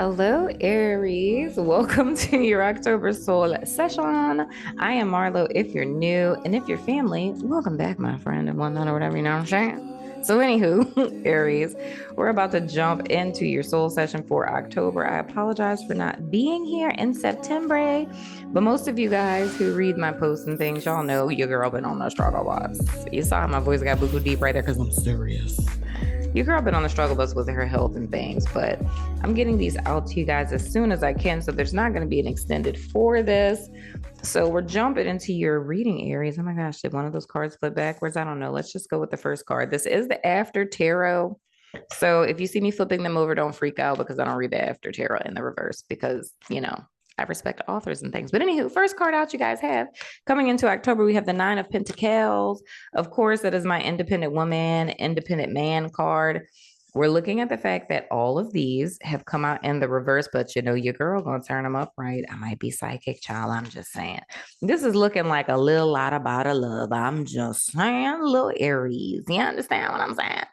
Hello, Aries. Welcome to your October Soul Session. I am Marlowe if you're new, and if you're family, welcome back, my friend, and whatnot, or whatever, you know what I'm saying? So, anywho, Aries, we're about to jump into your soul session for October. I apologize for not being here in September, but most of you guys who read my posts and things, y'all know your girl been on the struggle bus. You saw my voice got buku deep right there because I'm serious. Your girl been on the struggle bus with her health and things, but I'm getting these out to you guys as soon as I can. So there's not going to be an extended for this. So we're jumping into your reading, Aries. Oh my gosh, did one of those cards flip backwards? I don't know. Let's just go with the first card. This is the After Tarot. So if you see me flipping them over, don't freak out because I don't read the After Tarot in the reverse because, I respect authors and things. But anywho, first card out you guys have coming into October, we have the Nine of Pentacles. Of course, that is my independent woman, independent man card. We're looking at the fact that all of these have come out in the reverse, but your girl gonna turn them up, right? I might be psychic, child. I'm just saying. This is looking like a little lot about a love. I'm just saying, little Aries. You understand what I'm saying?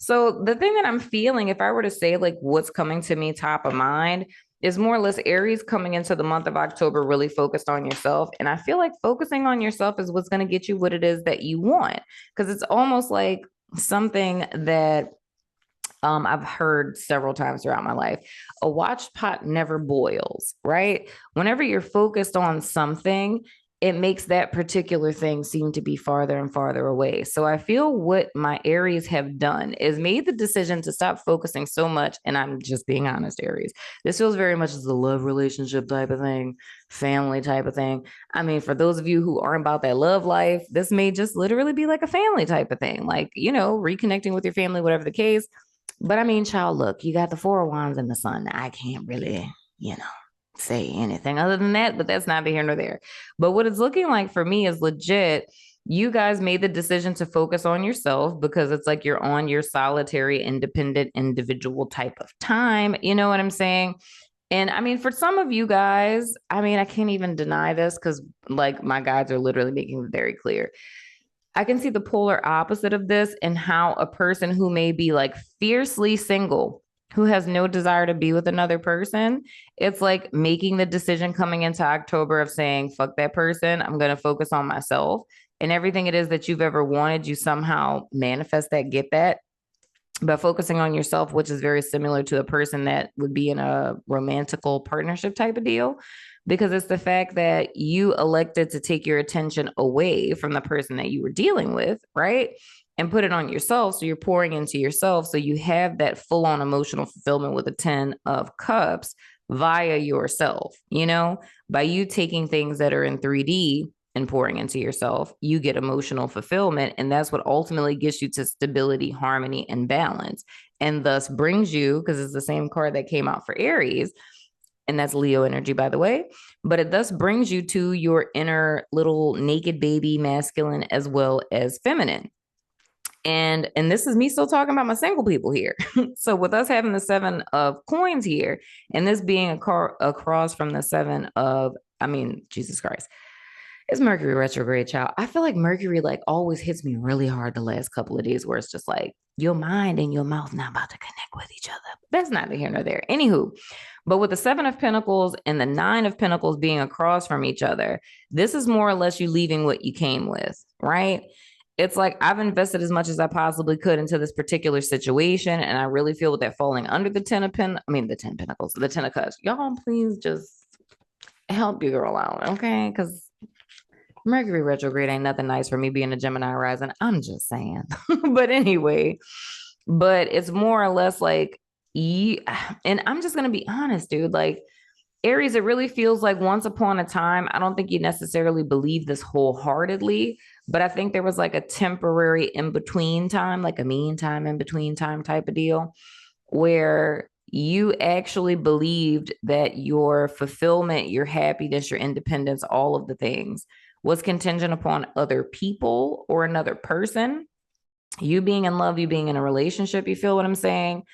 So the thing that I'm feeling, if I were to say like what's coming to me top of mind, is more or less Aries coming into the month of October really focused on yourself. And I feel like focusing on yourself is what's going to get you what it is that you want. Because it's almost like something that I've heard several times throughout my life. A watch pot never boils, right? Whenever you're focused on something, it makes that particular thing seem to be farther and farther away. So I feel what my Aries have done is made the decision to stop focusing so much. And I'm just being honest, Aries. This feels very much as a love relationship type of thing, family type of thing. I mean, for those of you who aren't about that love life, this may just literally be like a family type of thing, like, reconnecting with your family, whatever the case. But I mean, child, look, you got the Four of Wands and the Sun. I can't really, say anything other than that, but that's neither here nor there. But what it's looking like for me is legit. You guys made the decision to focus on yourself because it's like you're on your solitary, independent, individual type of time. You know what I'm saying? And I mean, for some of you guys, I mean, I can't even deny this because like my guides are literally making it very clear. I can see the polar opposite of this and how a person who may be like fiercely single, who has no desire to be with another person, it's like making the decision coming into October of saying, fuck that person. I'm going to focus on myself. And everything it is that you've ever wanted, you somehow manifest that, get that. But focusing on yourself, which is very similar to a person that would be in a romantical partnership type of deal, because it's the fact that you elected to take your attention away from the person that you were dealing with, right? And put it on yourself. So you're pouring into yourself. So you have that full on emotional fulfillment with a 10 of cups via yourself, by you taking things that are in 3D and pouring into yourself, you get emotional fulfillment. And that's what ultimately gets you to stability, harmony, and balance. And thus brings you, because it's the same card that came out for Aries, and that's Leo energy, by the way, but it thus brings you to your inner little naked baby, masculine as well as feminine. And this is me still talking about my single people here. So with us having the 7 of coins here, and this being across from the 7 of, Jesus Christ, it's Mercury retrograde, child. I feel like Mercury like always hits me really hard the last couple of days where it's just like your mind and your mouth not about to connect with each other. That's neither here nor there. Anywho, but with the 7 of Pentacles and the 9 of Pentacles being across from each other, this is more or less you leaving what you came with, right? It's like I've invested as much as I possibly could into this particular situation. And I really feel with that falling under the 10 of the 10 Pentacles, the 10 of Cups. Y'all please just help your girl out, okay? Because Mercury retrograde ain't nothing nice for me being a Gemini rising. I'm just saying. But anyway, but it's more or less like, and I'm just going to be honest, dude. Like, Aries, it really feels like once upon a time, I don't think you necessarily believe this wholeheartedly, but I think there was like a temporary in between time, like a meantime, in between time type of deal, where you actually believed that your fulfillment, your happiness, your independence, all of the things was contingent upon other people or another person. You being in love, you being in a relationship, you feel what I'm saying?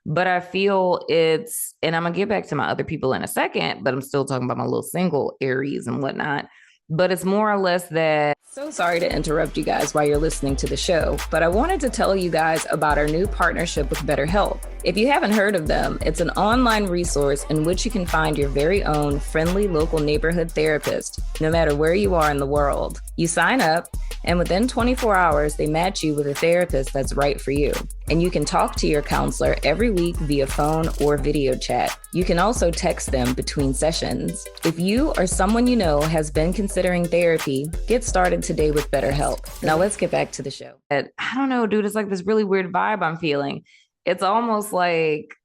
But I feel and I'm going to get back to my other people in a second, but I'm still talking about my little single Aries and whatnot. but it's more or less that. So sorry to interrupt you guys while you're listening to the show, but I wanted to tell you guys about our new partnership with BetterHelp. If you haven't heard of them, it's an online resource in which you can find your very own friendly local neighborhood therapist, no matter where you are in the world. You sign up, and within 24 hours, they match you with a therapist that's right for you. And you can talk to your counselor every week via phone or video chat. You can also text them between sessions. If you or someone you know has been considering therapy, get started today with BetterHelp. Now let's get back to the show. I don't know, dude, it's like this really weird vibe I'm feeling. It's almost like,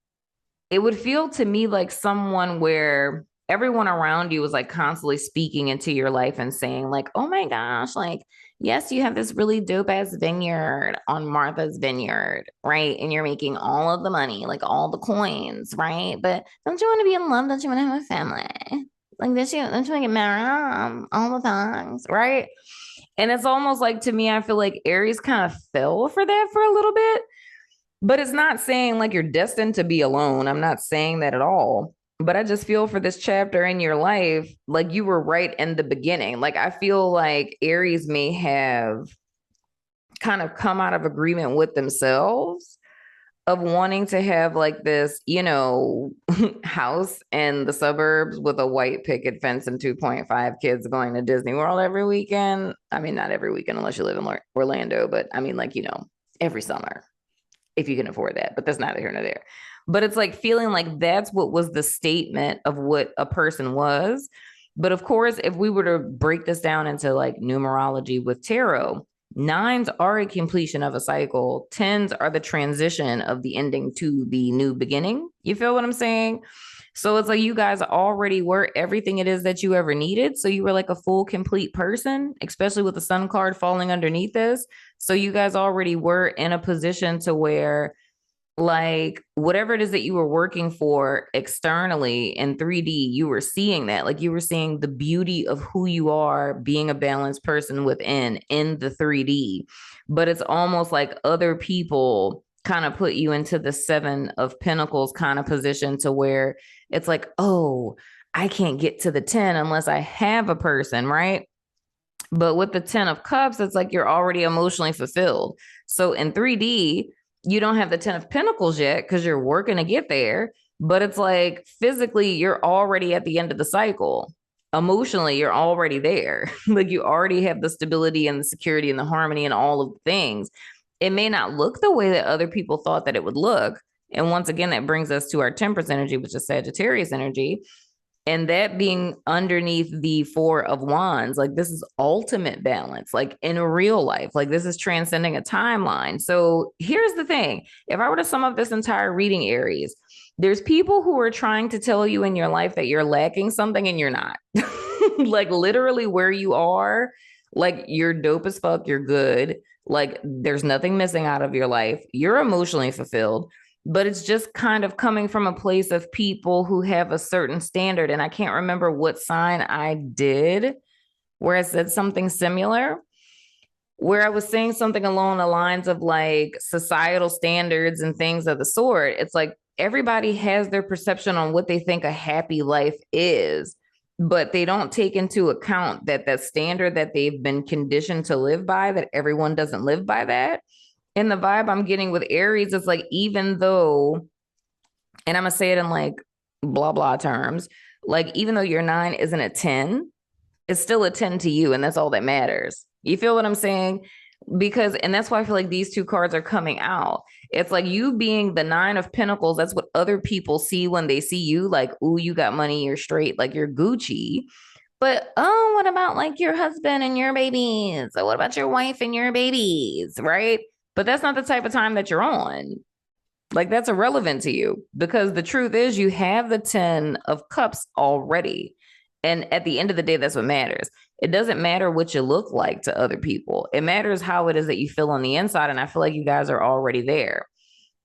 it would feel to me like someone where everyone around you is like constantly speaking into your life and saying like, oh my gosh, like, yes, you have this really dope ass vineyard on Martha's Vineyard, right? And you're making all of the money, like all the coins, right? But don't you want to be in love? Don't you want to have a family? Like, don't you want to get married? All the things, right? And it's almost like, to me, I feel like Aries kind of fell for that for a little bit, but it's not saying like you're destined to be alone. I'm not saying that at all. But I just feel for this chapter in your life, like you were right in the beginning. Like I feel like Aries may have kind of come out of agreement with themselves of wanting to have like this, house in the suburbs with a white picket fence and 2.5 kids going to Disney World every weekend. I mean, not every weekend unless you live in Orlando, but I mean, like, every summer if you can afford that, but that's neither here nor there. But it's like feeling like that's what was the statement of what a person was. But of course, if we were to break this down into like numerology with tarot, nines are a completion of a cycle. Tens are the transition of the ending to the new beginning. You feel what I'm saying? So it's like you guys already were everything it is that you ever needed. So you were like a full, complete person, especially with the sun card falling underneath this. So you guys already were in a position to where, like, whatever it is that you were working for externally in 3D, you were seeing that. Like, you were seeing the beauty of who you are being a balanced person within in the 3D. But it's almost like other people kind of put you into the 7 of Pentacles kind of position to where it's like, oh, I can't get to the 10 unless I have a person, right? But with the 10 of Cups, it's like you're already emotionally fulfilled. So in 3D, you don't have the 10 of Pentacles yet because you're working to get there. But it's like physically, you're already at the end of the cycle. Emotionally, you're already there. Like you already have the stability and the security and the harmony and all of the things. It may not look the way that other people thought that it would look. And once again, that brings us to our temperance energy, which is Sagittarius energy. And that being underneath the 4 of Wands, like this is ultimate balance, like in real life, like this is transcending a timeline. So here's the thing. If I were to sum up this entire reading, Aries, there's people who are trying to tell you in your life that you're lacking something and you're not. Like literally where you are, like you're dope as fuck, you're good. Like there's nothing missing out of your life. You're emotionally fulfilled, but it's just kind of coming from a place of people who have a certain standard. And I can't remember what sign I did where I said something similar, where I was saying something along the lines of like societal standards and things of the sort. It's like everybody has their perception on what they think a happy life is, but they don't take into account that the standard that they've been conditioned to live by, that everyone doesn't live by that. And the vibe I'm getting with Aries is like, even though, and I'm going to say it in like blah, blah terms, like even though your 9 isn't a 10, it's still a 10 to you. And that's all that matters. You feel what I'm saying? Because, and that's why I feel like these two cards are coming out. It's like you being the 9 of Pentacles. That's what other people see when they see you. Like, ooh, you got money, you're straight, like you're Gucci. But, oh, what about like your husband and your babies? So what about your wife and your babies, right? But that's not the type of time that you're on. Like that's irrelevant to you because the truth is you have the 10 of Cups already. And at the end of the day, that's what matters. It doesn't matter what you look like to other people. It matters how it is that you feel on the inside. And I feel like you guys are already there.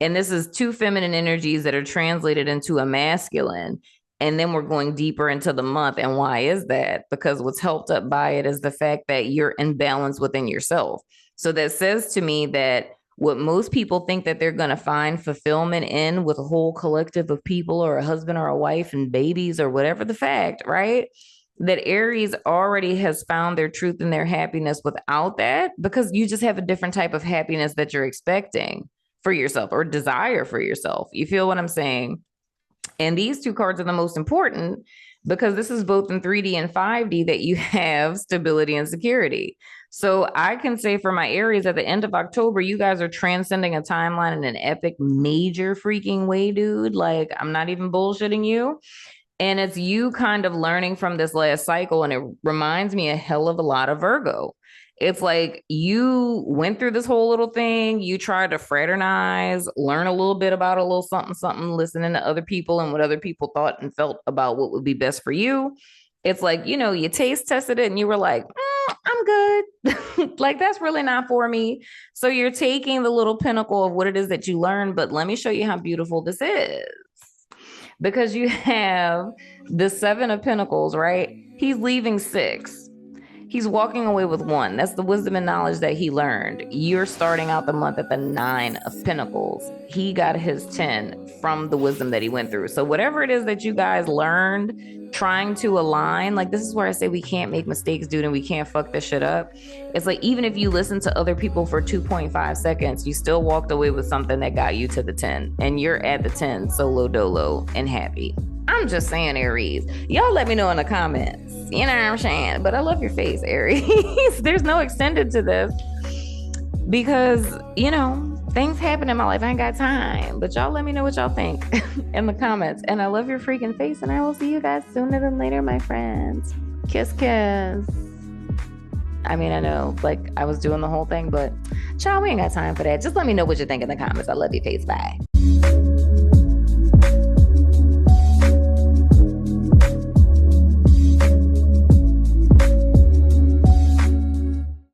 And this is 2 feminine energies that are translated into a masculine. And then we're going deeper into the month. And why is that? Because what's helped up by it is the fact that you're in balance within yourself. So that says to me that what most people think that they're going to find fulfillment in with a whole collective of people or a husband or a wife and babies or whatever the fact, right? that Aries already has found their truth and their happiness without that, because you just have a different type of happiness that you're expecting for yourself or desire for yourself. You feel what I'm saying? And these two cards are the most important because this is both in 3D and 5D that you have stability and security. So I can say for my Aries at the end of October, you guys are transcending a timeline in an epic, major freaking way, dude. Like, I'm not even bullshitting you. And it's you kind of learning from this last cycle. And it reminds me a hell of a lot of Virgo. It's like you went through this whole little thing. You tried to fraternize, learn a little bit about a little something, something, listening to other people and what other people thought and felt about what would be best for you. It's like, you know, you taste tested it and you were like, I'm good. Like, that's really not for me. So you're taking the little pinnacle of what it is that you learned. But let me show you how beautiful this is. Because you have the 7 of Pentacles, right? He's leaving 6. He's walking away with 1. That's the wisdom and knowledge that he learned. You're starting out the month at the 9 of Pentacles. He got his 10 from the wisdom that he went through. So whatever it is that you guys learned, trying to align, like, this is where I say we can't make mistakes, dude, and we can't fuck this shit up. It's like, even if you listen to other people for 2.5 seconds, you still walked away with something that got you to the 10, and you're at the 10 solo dolo and happy. I'm just saying, Aries. Y'all let me know in the comments. You know what I'm saying? But I love your face, Aries. There's no extended to this because, you know, things happen in my life. I ain't got time. But y'all let me know what y'all think in the comments. And I love your freaking face. And I will see you guys sooner than later, my friends. Kiss, kiss. I mean, I know, like, I was doing the whole thing, but y'all, we ain't got time for that. Just let me know what you think in the comments. I love your face. Bye.